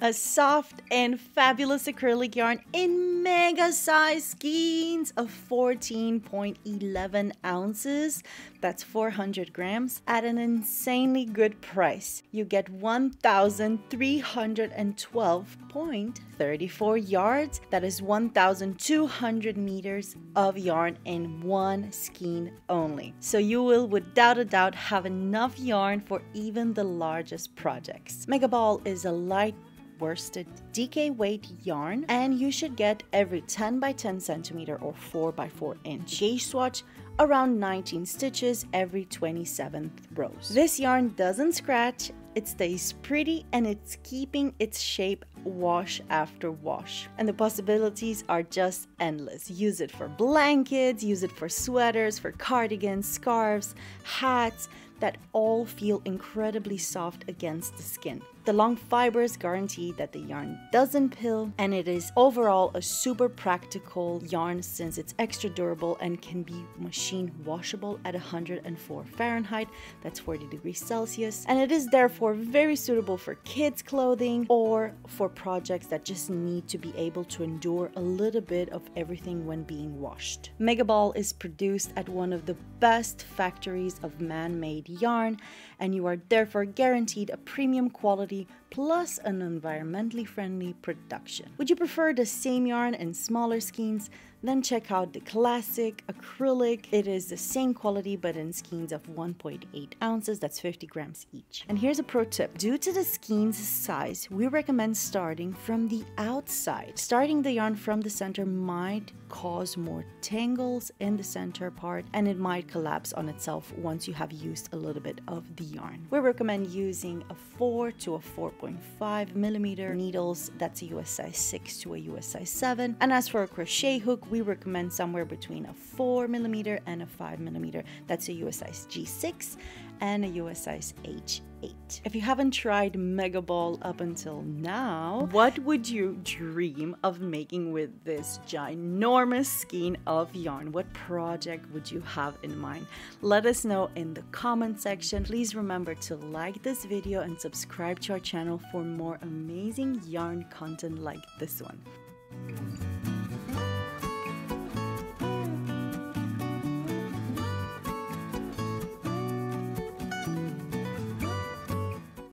A soft and fabulous acrylic yarn in mega size skeins of 14.11 ounces. That's 400 grams at an insanely good price. You get 1,312.34 yards. That is 1,200 meters of yarn in one skein only. So you will without a doubt have enough yarn for even the largest projects. Megaball is a light worsted DK weight yarn, and you should get every 10 by 10 centimeter or 4 by 4 inch gauge swatch, around 19 stitches every 27th rows. This yarn doesn't scratch, it stays pretty, and it's keeping its shape wash after wash. And the possibilities are just endless. Use it for blankets, use it for sweaters, for cardigans, scarves, hats that all feel incredibly soft against the skin. The long fibers guarantee that the yarn doesn't pill, and it is overall a super practical yarn since it's extra durable and can be machine washable at 104 Fahrenheit, that's 40 degrees Celsius, and it is therefore very suitable for kids clothing or for projects that just need to be able to endure a little bit of everything when being washed. Megaball is produced at one of the best factories of man-made yarn, and you are therefore guaranteed a premium quality plus an environmentally friendly production. Would you prefer the same yarn in smaller skeins? Then check out the classic acrylic. It is the same quality but in skeins of 1.8 ounces, that's 50 grams each. And here's a pro tip. Due to the skeins size, we recommend starting from the outside. Starting the yarn from the center might cause more tangles in the center part, and it might collapse on itself once you have used a little bit of the yarn. We recommend using a 4 to a 4.5 millimeter needles, that's a US size 6 to a US size 7. And as for a crochet hook, we recommend somewhere between a 4 millimeter and a 5 millimeter, that's a US size G6 and a US size H8. If you haven't tried Megaball up until now, what would you dream of making with this ginormous skein of yarn? What project would you have in mind? Let us know in the comment section. Please remember to like this video and subscribe to our channel for more amazing yarn content like this one.